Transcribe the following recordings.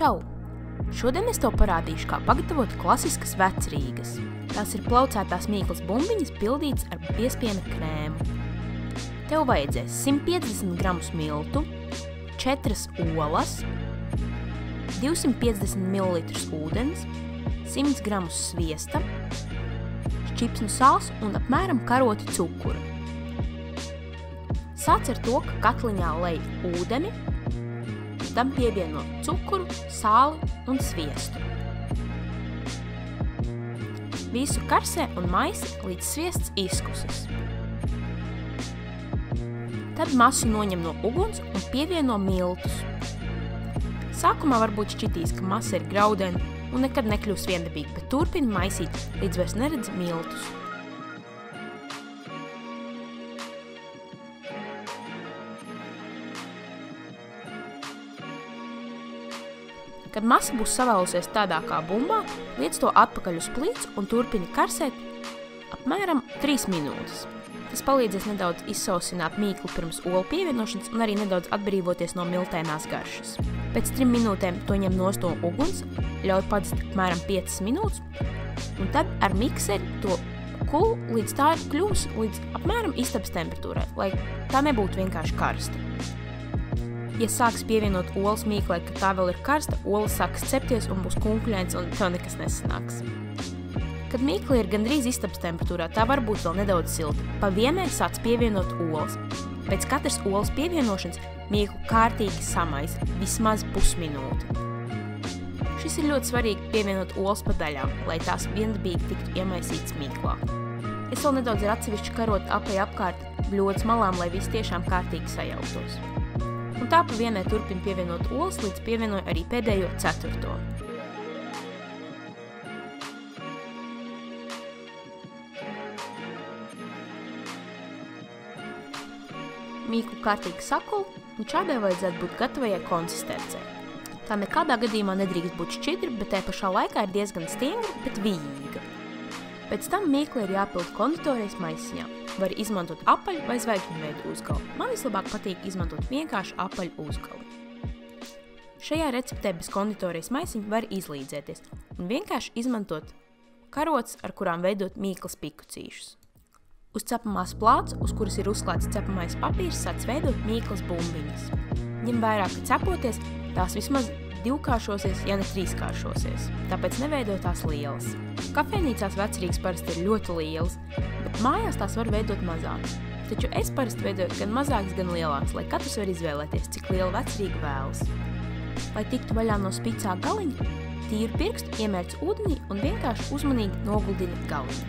Čau! Šodien es tev parādīšu, kā pagatavot klasiskas vecrīgas. Tās ir plaucētās mīklas bumbiņas pildītas ar piespiena krēmu. Tev vajadzēs 150 gramus miltu, 4 olas, 250 ml ūdens, 100 gramus sviesta, šķipsnu sāls un apmēram karoti cukuru. Sāc ar to, ka katliņā lej ūdeni, tam pievieno cukuru, sāli un sviestu. Visu karsē un maisi, līdz sviests izkusas. Tad masu noņem no uguns un pievieno miltus. Sākumā varbūt šķitīs, ka masa ir graudena un nekad nekļūs viendabīga, bet turpini maisīt, līdz vairs neredz miltus. Kad masa būs savēlusies tādā kā bumbā, liec to atpakaļ uz plīts un turpini karsēt apmēram 3 minūtes. Tas palīdzēs nedaudz izsausināt mīklu pirms olu pievienošanas un arī nedaudz atbrīvoties no miltēnās garšas. Pēc 3 minūtēm to ņem nost no uguns, ļauj padzist apmēram 5 minūtes, un tad ar mikseri to kul līdz tā ir kļūs līdz apmēram istabas temperatūrai, lai tā nebūtu vienkārši karsta. Ja sāks pievienot olas mīklē, ka tā vēl ir karsta, olas sāks cepties un būs kunkuļains un tev nekas nesanāks. Kad mīkla ir gandrīz istabas temperatūrā, tā var būt vēl nedaudz silta. Pa vienai sāc pievienot olas. Pēc katras olas pievienošanas mīklu kārtīgi samaisi, vismaz pusminūti. Šis ir ļoti svarīgi pievienot olas pa daļām, lai tās viendabīgi tiktu iemaisītas mīklā. Es vēl nedaudz ar atsevišķu karotu apai apkārt bļodas malām, lai viss tiešām kārtīgi sajauktos. Un tā pa vienai turpina pievienot olas, līdz pievienoju arī pēdējo 4. Mīklu kārtīgi sakulu, un šādai vajadzētu būt gatavajai konsistencei. Tā nekādā gadījumā nedrīkst būt šķidra, bet tai pašā laikā ir diezgan stingra, bet vijīga. Pēc tam mīkla ir jāpild konditorijas maisiņā. Var izmantot apaļu vai zvaigžņveidu uzgali. Man vislabāk patīk izmantot vienkārši apaļu uzgali. Šajā receptē bez konditorijas maisiņa var izlīdzēties un vienkārši izmantot karotes, ar kurām veidot mīklas pikucīšus. Uz cepamās plāts, uz kuras ir uzklāts cepamais papīrs, sāc veidot mīklas bumbiņas. Ņem vērā, ka cepoties, tās vismaz 2-kāršosies, ja ne 3-kāršosies, tāpēc neveido tās lielas. Kafejnīcās vecrīgas parasti ir ļoti lielas, bet mājās tās var veidot mazākas. Taču es parasti veidoju gan mazākas, gan lielākas, lai katrs var izvēlēties, cik liela vecrīga vēlas. Lai tiktu vaļā no spicā galiņa, tīru pirkstu iemērc ūdenī un vienkārši uzmanīgi noguldini galiņu.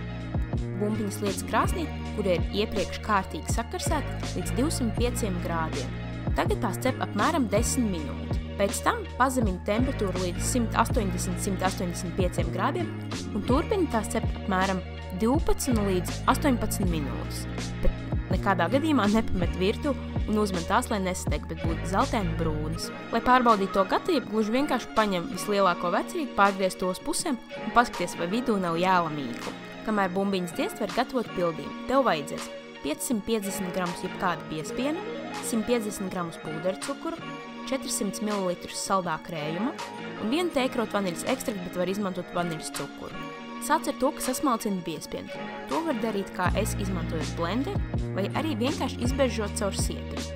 Bumbiņas liec krāsnī, kur ir iepriekš kārtīgi sakarsēta līdz 205 grādiem. Tagad tās cep apmēram 10 minūtes. Pēc tam pazemini temperatūru līdz 180–185 grādiem un turpini tās cept apmēram 12 līdz 18 minūtes. Bet nekādā gadījumā nepamet virtuvi un uzman tās, lai nesadeg, bet būtu zeltaini brūnas. Lai pārbaudītu to gatavību, gluži vienkārši paņem vislielāko vecrīgu, pārgriez to uz pusēm un paskaties, vai vidū nav jāla mīkla. Kamēr bumbiņas dienst, var gatavot pildījumu. Tev vajadzēs 550 gramus jebkāda piespiena, 150 gramus pūdercukuru, 400 ml saldā krējuma un 1 tēkrota vaniļas ekstraktu, bet var izmantot vaniļas cukuru. Sāc ar to, ka sasmalcini piespienu. To var darīt, kā es izmantojot blenderi, vai arī vienkārši izbežot caur sieti.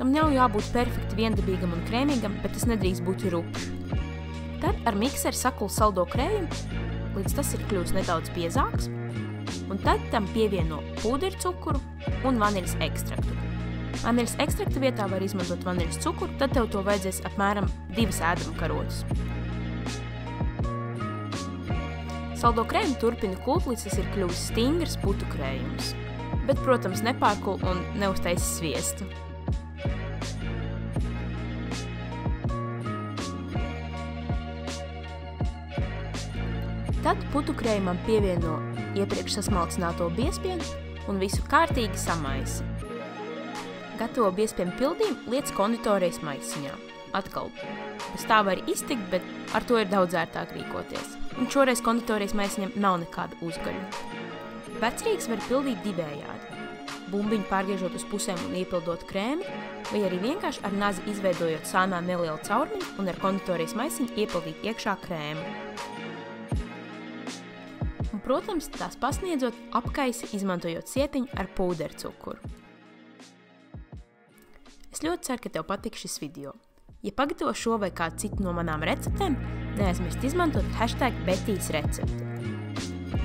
Tam nav jābūt perfekti viendabīgam un krēmīgam, bet tas nedrīkst būt rupšs. Tad ar mikseri sakulu saldo krējumu, līdz tas ir kļūst nedaudz biezāks, un tad tam pievieno pūdercukuru un vaniļas ekstraktu. Vaniļas ekstrakta vietā var izmantot vaniļas cukuru, tad tev to vajadzēs apmēram 2 ēdamu karotes. Saldo krējumu turpina kult, līdz tas ir kļuvis stingrs putu krējums. Bet, protams, nepārkul un neuztaisi sviestu. Tad putu krējumam pievieno iepriekš sasmalcināto biespienu un visu kārtīgi samaisi. Gatavo biespienu pildījumu liec konditorijas maisiņā. Atkal, bez tā var iztikt, bet ar to ir daudz ērtāk rīkoties. Un šoreiz konditorijas maisiņam nav nekāda uzgaļa. Vecrīgas var pildīt divējādi. bumbiņu pārgriežot uz pusēm un iepildot krēmu, vai arī vienkārši ar nazi izveidojot sānā nelielu caurumiņu un ar konditorijas maisiņu iepildīt iekšā krēmu. Un, protams, tās pasniedzot apkaisi, izmantojot siepiņu ar pūdercukuru. Es ļoti ceru, ka tev patīk šis video. Ja pagatavo šo vai kādu citu no manām receptēm, neaizmirst izmantot #BettīsRecepte.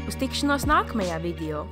Uz tikšanos nākamajā video!